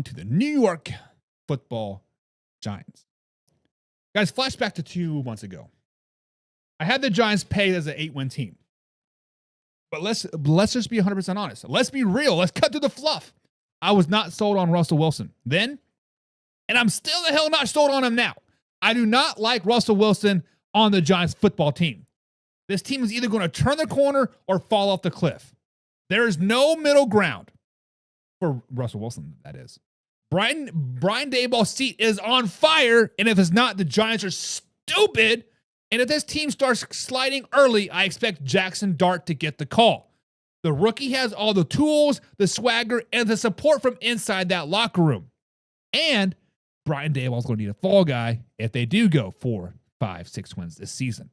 on to the New York Football Giants. Guys, flashback to 2 months ago. I had the Giants pegged as an 8-win team. But let's just be 100% honest. Let's be real. Let's cut through the fluff. I was not sold on Russell Wilson then, and I'm still the hell not sold on him now. I do not like Russell Wilson on the Giants football team. This team is either going to turn the corner or fall off the cliff. There is no middle ground for Russell Wilson, that is. Brian Daboll's seat is on fire, and if it's not, the Giants are stupid. And if this team starts sliding early, I expect Jaxson Dart to get the call. The rookie has all the tools, the swagger, and the support from inside that locker room. And Brian Daboll's going to need a fall guy if they do go 4, 5, 6 wins this season.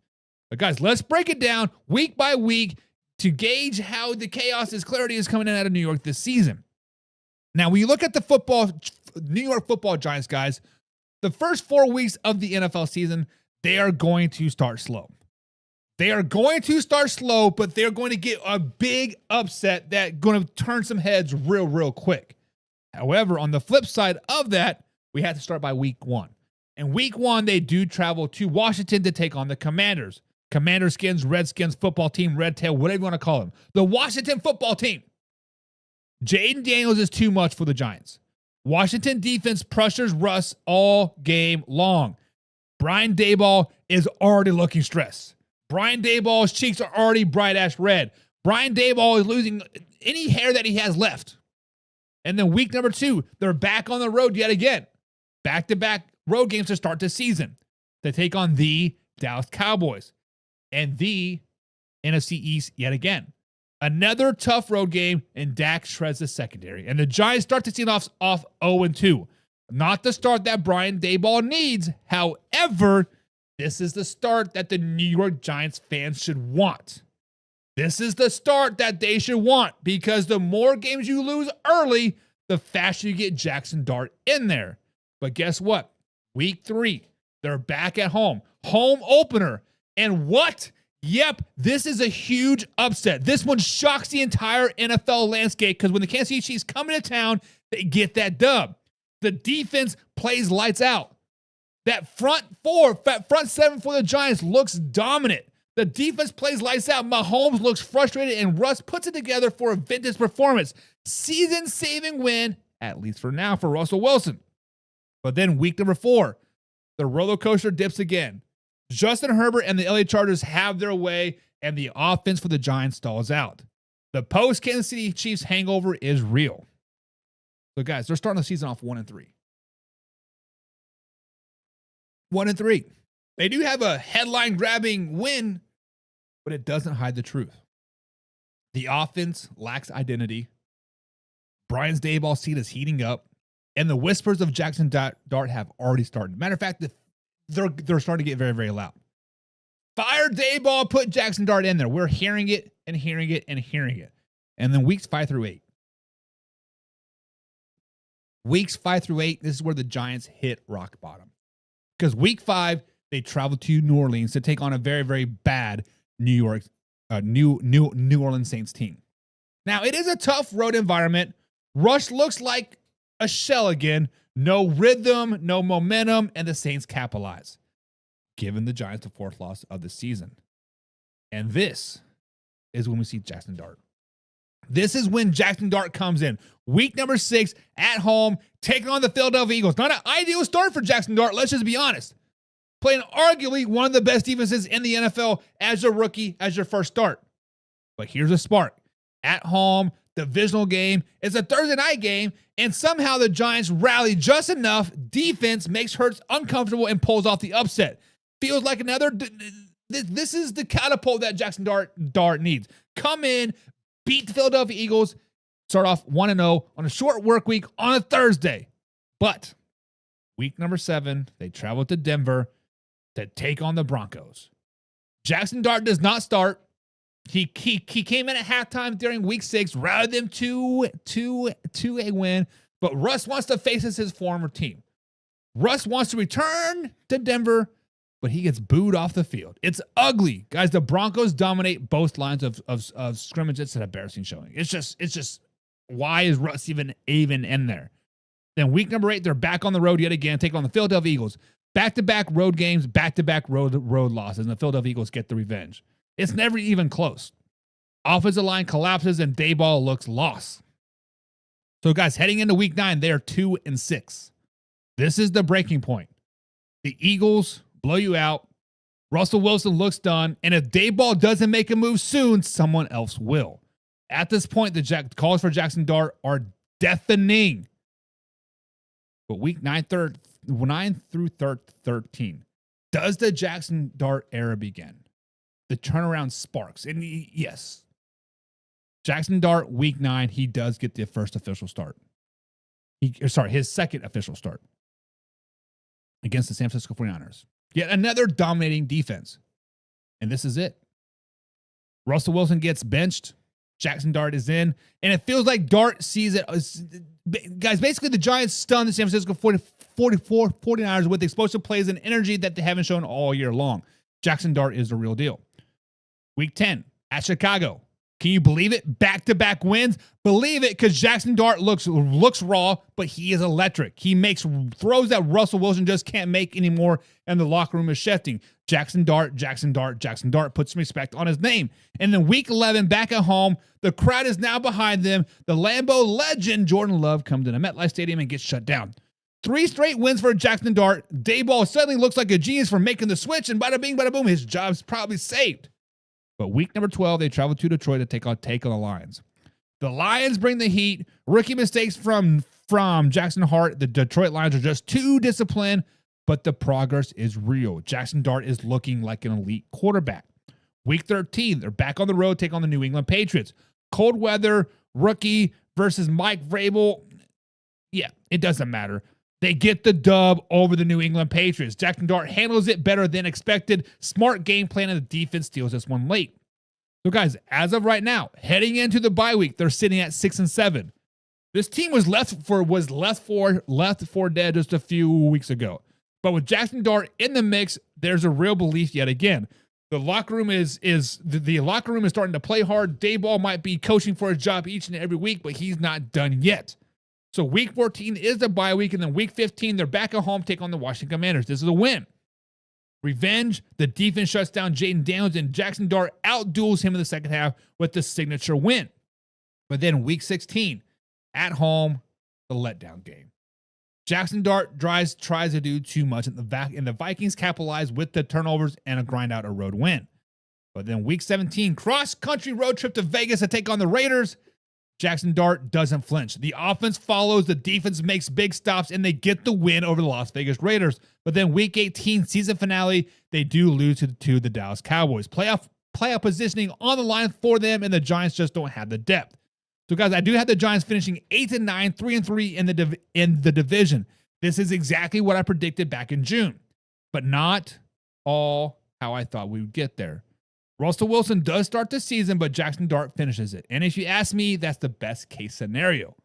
But guys, let's break it down week by week to gauge how the chaos is clarity is coming in out of New York this season. Now, when you look at the New York Football Giants, guys, the first 4 weeks of the NFL season, they are going to start slow. They are going to start slow, but they're going to get a big upset that's going to turn some heads real quick. However, on the flip side of that, we have to start by week 1. And week 1, they do travel to Washington to take on the Commanders. Commander Skins, Redskins, football team, Red Tail, whatever you want to call them. The Washington football team. Jaden Daniels is too much for the Giants. Washington defense pressures Russ all game long. Brian Daboll is already looking stressed. Brian Daboll's cheeks are already bright-ash red. Brian Daboll is losing any hair that he has left. And then week number 2, they're back on the road yet again. Back-to-back road games to start the season. They take on the Dallas Cowboys and the NFC East yet again. Another tough road game, and Dak shreds the secondary. And the Giants start to see off 0-2. Not the start that Brian Daboll needs. However, this is the start that the New York Giants fans should want. This is the start that they should want, because the more games you lose early, the faster you get Jaxson Dart in there. But guess what? Week 3, they're back at home. Home opener. And what? Yep, this is a huge upset. This one shocks the entire NFL landscape, because when the Kansas City Chiefs come into town, they get that dub. The defense plays lights out. That front 7 for the Giants looks dominant. The defense plays lights out. Mahomes looks frustrated, and Russ puts it together for a vintage performance. Season-saving win, at least for now, for Russell Wilson. But then week number 4, the roller coaster dips again. Justin Herbert and the LA Chargers have their way, and the offense for the Giants stalls out. The post-Kansas City Chiefs hangover is real. So, guys, they're starting the season off 1-3. 1-3. They do have a headline-grabbing win, but it doesn't hide the truth. The offense lacks identity. Brian Daboll's seat is heating up, and the whispers of Jaxson Dart have already started. Matter of fact, they're starting to get very loud. Fire Daboll, put Jaxson Dart in there. We're hearing it and hearing it and hearing it. And then weeks 5 through 8. Weeks 5 through 8, this is where the Giants hit rock bottom. Because week 5, they travel to New Orleans to take on a very bad New Orleans Saints team. Now, it is a tough road environment. Rush looks like a shell again. No rhythm, no momentum, and the Saints capitalize, giving the Giants the 4th loss of the season. And this is when we see Jaxson Dart. This is when Jaxson Dart comes in. Week number 6, at home, taking on the Philadelphia Eagles. Not an ideal start for Jaxson Dart, let's just be honest. Playing arguably one of the best defenses in the NFL as a rookie, as your first start. But here's a spark. At home, divisional game. It's a Thursday night game, and somehow the Giants rally just enough. Defense makes Hurts uncomfortable and pulls off the upset. Feels like another... This is the catapult that Jaxson Dart needs. Come in, beat the Philadelphia Eagles, start off 1-0 on a short work week on a Thursday. But week number 7, they travel to Denver to take on the Broncos. Jaxson Dart does not start. He came in at halftime during week 6, routed them to a win. But Russ wants to face his former team. Russ wants to return to Denver, but he gets booed off the field. It's ugly. Guys, the Broncos dominate both lines of scrimmage. It's an embarrassing showing. It's just why is Russ even in there? Then week number 8, they're back on the road yet again, taking on the Philadelphia Eagles. Back-to-back road games, back-to-back road losses, and the Philadelphia Eagles get the revenge. It's never even close. Offensive line collapses, and Dayball looks lost. So, guys, heading into week 9, they are 2-6. This is the breaking point. The Eagles blow you out. Russell Wilson looks done, and if Dayball doesn't make a move soon, someone else will. At this point, the calls for Jaxson Dart are deafening. But week 9 through 13, does the Jaxson Dart era begin? The turnaround sparks. And yes, Jaxson Dart, week 9, he does get the first official start. His second official start against the San Francisco 49ers. Yet another dominating defense. And this is it. Russell Wilson gets benched. Jaxson Dart is in. And it feels like Dart sees it. Guys, basically the Giants stunned the San Francisco 49ers with explosive plays and energy that they haven't shown all year long. Jaxson Dart is the real deal. Week 10 at Chicago. Can you believe it? Back-to-back wins. Believe it, because Jaxson Dart looks raw, but he is electric. He makes throws that Russell Wilson just can't make anymore, and the locker room is shifting. Jaxson Dart, Jaxson Dart, Jaxson Dart. Put some respect on his name. And then week 11, back at home, the crowd is now behind them. The Lambeau legend, Jordan Love, comes to the MetLife Stadium and gets shut down. 3 straight wins for Jaxson Dart. Dayball suddenly looks like a genius for making the switch, and bada bing, bada boom, his job's probably saved. But week number 12, they travel to Detroit to take on the Lions. The Lions bring the heat. Rookie mistakes from Jaxson Dart. The Detroit Lions are just too disciplined, but the progress is real. Jaxson Dart is looking like an elite quarterback. Week 13, they're back on the road, take on the New England Patriots. Cold weather, rookie versus Mike Vrabel. Yeah, it doesn't matter. They get the dub over the New England Patriots. Jaxson Dart handles it better than expected. Smart game plan, and the defense steals this one late. So, guys, as of right now, heading into the bye week, they're sitting at 6-7. This team was left for dead just a few weeks ago. But with Jaxson Dart in the mix, there's a real belief yet again. The locker room is starting to play hard. Dayball might be coaching for his job each and every week, but he's not done yet. So week 14 is the bye week, and then week 15, they're back at home, take on the Washington Commanders. This is a win. Revenge, the defense shuts down Jaden Daniels, and Jaxson Dart outduels him in the second half with the signature win. But then week 16, at home, the letdown game. Jaxson Dart tries to do too much, and the Vikings capitalize with the turnovers and grind out a road win. But then week 17, cross-country road trip to Vegas to take on the Raiders. Jaxson Dart doesn't flinch. The offense follows, the defense makes big stops, and they get the win over the Las Vegas Raiders. But then week 18, season finale, they do lose to the Dallas Cowboys. Playoff positioning on the line for them, and the Giants just don't have the depth. So, guys, I do have the Giants finishing 8-9, 3-3 in the division. This is exactly what I predicted back in June, but not all how I thought we would get there. Russell Wilson does start the season, but Jaxson Dart finishes it. And if you ask me, that's the best case scenario.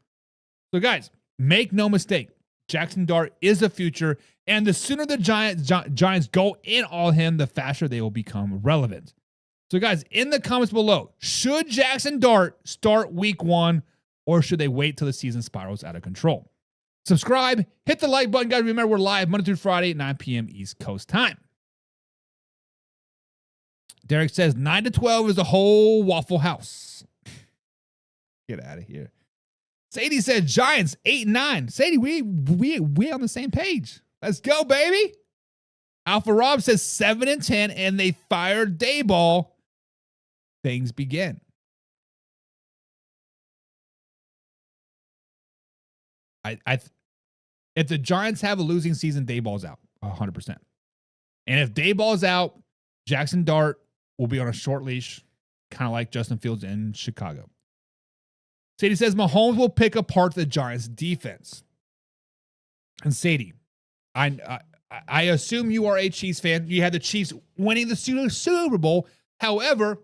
So, guys, make no mistake. Jaxson Dart is the future, and the sooner the Giants go in on him, the faster they will become relevant. So, guys, in the comments below, should Jaxson Dart start week 1, or should they wait till the season spirals out of control? Subscribe, hit the like button, guys. Remember, we're live Monday through Friday at 9 p.m. East Coast time. Derek says 9-12 is a whole Waffle House. Get out of here. Sadie said Giants 8-9. Sadie, we on the same page. Let's go, baby. Alpha Rob says 7-10, and they fired Dayball. Things begin. If the Giants have a losing season, Dayball's out 100%. And if Dayball's out, Jaxson Dart will be on a short leash, kind of like Justin Fields in Chicago. Sadie says Mahomes will pick apart the Giants' defense. And Sadie, I assume you are a Chiefs fan. You had the Chiefs winning the Super Bowl. However,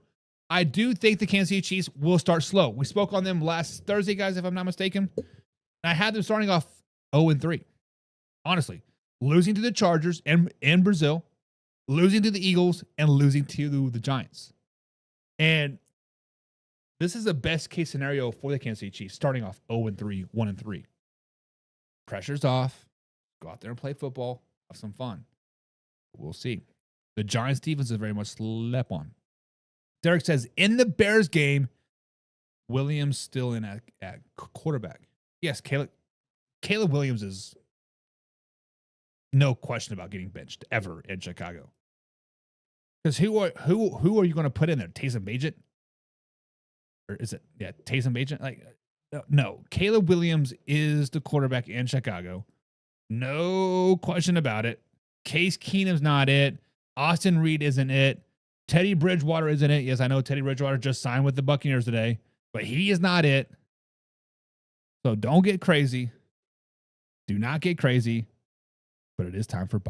I do think the Kansas City Chiefs will start slow. We spoke on them last Thursday, guys, if I'm not mistaken. I had them starting off 0-3. Honestly, losing to the Chargers in Brazil, losing to the Eagles, and losing to the Giants. And this is the best case scenario for the Kansas City Chiefs, starting off 0-3, 1-3. Pressure's off. Go out there and play football. Have some fun. We'll see. The Giants defense is very much slept on. Derek says, in the Bears game, Williams still in at quarterback. Yes, Caleb Williams is no question about getting benched ever in Chicago. Because who are you going to put in there? Taysom Bagent? Or is it Taysom Bagent? Like, no. Caleb Williams is the quarterback in Chicago. No question about it. Case Keenum's not it. Austin Reed isn't it. Teddy Bridgewater isn't it. Yes, I know Teddy Bridgewater just signed with the Buccaneers today, but he is not it. So don't get crazy. Do not get crazy. But it is time for buy